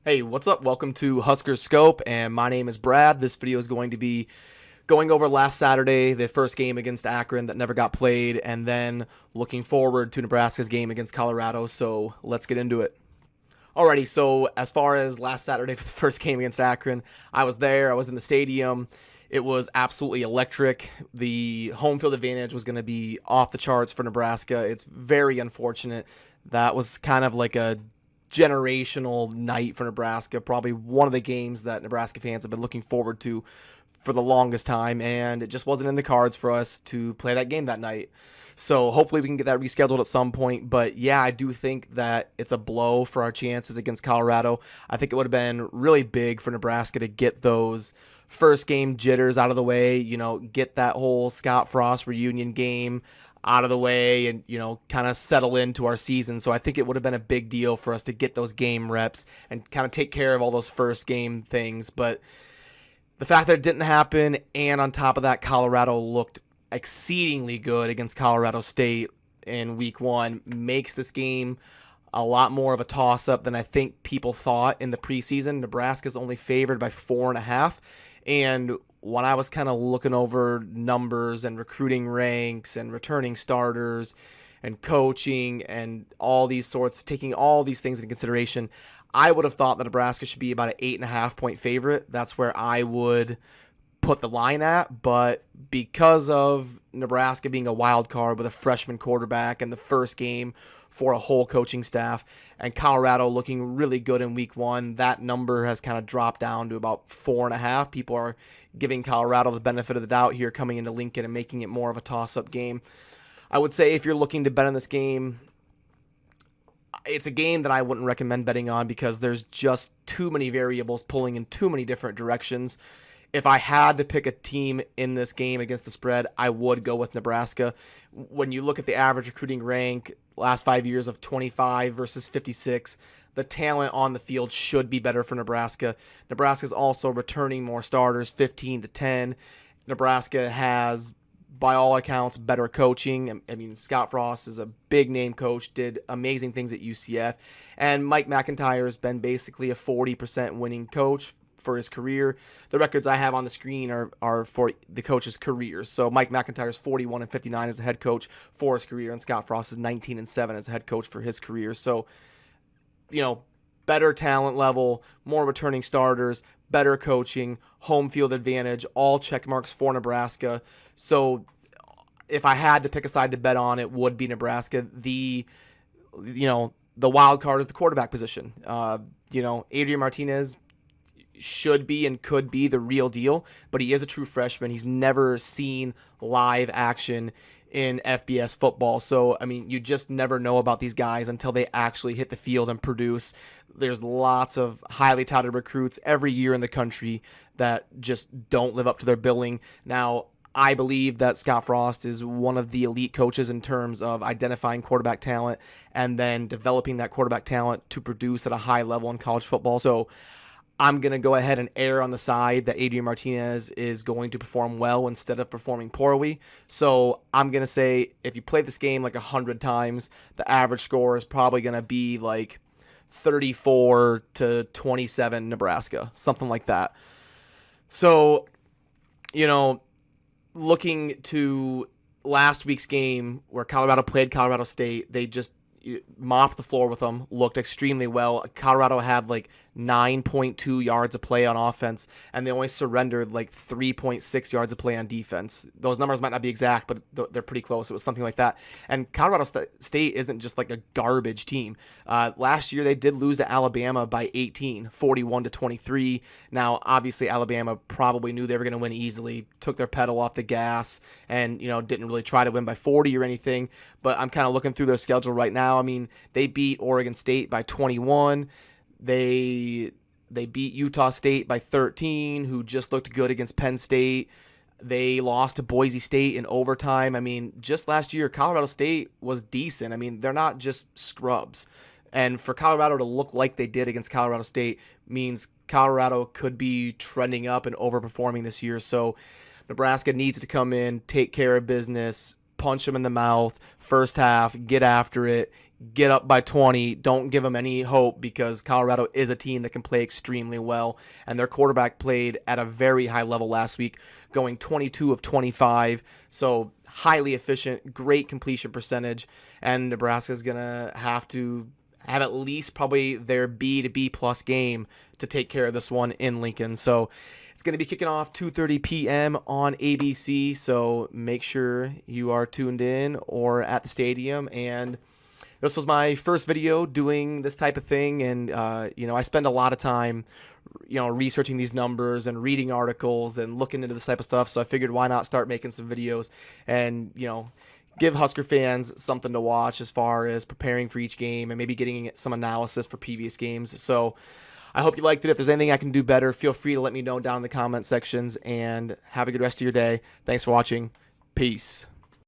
Hey, what's up? Welcome to Husker Scope, and my name is Brad. This video is going to be going over last Saturday, the first game against Akron that never got played, and then looking forward to Nebraska's game against Colorado. So let's get into it. Alrighty, so as far as last Saturday for the first game against Akron, I was there. I was in the stadium. It was absolutely electric. The home field advantage was going to be off the charts for Nebraska. It's very unfortunate. That was kind of like a generational night for Nebraska, probably one of the games that Nebraska fans have been looking forward to for the longest time, and it just wasn't in the cards for us to play that game that night. So hopefully we can get that rescheduled at some point. But yeah, I do think that it's a blow for our chances against Colorado. I think it would have been really big for Nebraska to get those first game jitters out of the way, get that whole Scott Frost reunion game out of the way and, kind of settle into our season. So I think it would have been a big deal for us to get those game reps and kind of take care of all those first game things. But the fact that it didn't happen, and on top of that, Colorado looked exceedingly good against Colorado State in week one, makes this game a lot more of a toss-up than I think people thought in the preseason. Nebraska's only favored by 4.5, and when I was kind of looking over numbers and recruiting ranks and returning starters and coaching and all these sorts, taking all these things into consideration, I would have thought that Nebraska should be about an 8.5 point favorite. That's where I would put the line at, but because of Nebraska being a wild card with a freshman quarterback and the first game for a whole coaching staff, and Colorado looking really good in week one, that number has kind of dropped down to about 4.5. People are giving Colorado the benefit of the doubt here coming into Lincoln and making it more of a toss-up game. I would say if you're looking to bet on this game, it's a game that I wouldn't recommend betting on because there's just too many variables pulling in too many different directions. If I had to pick a team in this game against the spread, I would go with Nebraska. When you look at the average recruiting rank, last 5 years of 25 versus 56, the talent on the field should be better for Nebraska. Nebraska's also returning more starters, 15 to 10. Nebraska has, by all accounts, better coaching. I mean, Scott Frost is a big-name coach, did amazing things at UCF. And Mike McIntyre has been basically a 40% winning coach for his career. The records I have on the screen are for the coach's career. So Mike McIntyre is 41-59 as a head coach for his career, and Scott Frost is 19-7 as a head coach for his career. So, better talent level, more returning starters, better coaching, home field advantage, all check marks for Nebraska. So if I had to pick a side to bet on, it would be Nebraska. The wild card is the quarterback position. Adrian Martinez should be and could be the real deal, but he is a true freshman. He's never seen live action in FBS football. So, I mean, you just never know about these guys until they actually hit the field and produce. There's lots of highly touted recruits every year in the country that just don't live up to their billing. Now, I believe that Scott Frost is one of the elite coaches in terms of identifying quarterback talent and then developing that quarterback talent to produce at a high level in college football. So I'm going to go ahead and err on the side that Adrian Martinez is going to perform well instead of performing poorly. So I'm going to say if you play this game like 100 times, the average score is probably going to be like 34-27 Nebraska, something like that. So, looking to last week's game where Colorado played Colorado State, they just mopped the floor with them, looked extremely well. Colorado had like 9.2 yards of play on offense, and they only surrendered like 3.6 yards of play on defense. Those numbers might not be exact, but they're pretty close. It was something like that. And Colorado State isn't just like a garbage team. Last year, they did lose to Alabama by 18, 41-23. Now, obviously, Alabama probably knew they were going to win easily, took their pedal off the gas, and, didn't really try to win by 40 or anything. But I'm kind of looking through their schedule right now. I mean, they beat Oregon State by 21. They beat Utah State by 13, who just looked good against Penn State. They lost to Boise State in overtime. I mean, just last year, Colorado State was decent. I mean, they're not just scrubs. And for Colorado to look like they did against Colorado State means Colorado could be trending up and overperforming this year. So Nebraska needs to come in, take care of business, punch them in the mouth, first half, get after it, get up by 20. Don't give them any hope, because Colorado is a team that can play extremely well, and their quarterback played at a very high level last week, going 22 of 25. So highly efficient, great completion percentage, and Nebraska's going to have at least probably their B to B plus game to take care of this one in Lincoln. So it's going to be kicking off 2:30 p.m. on ABC, so make sure you are tuned in or at the stadium. And this was my first video doing this type of thing, and I spend a lot of time researching these numbers and reading articles and looking into this type of stuff, so I figured why not start making some videos and give Husker fans something to watch as far as preparing for each game and maybe getting some analysis for previous games. So I hope you liked it. If there's anything I can do better, feel free to let me know down in the comment sections, and have a good rest of your day. Thanks for watching. Peace.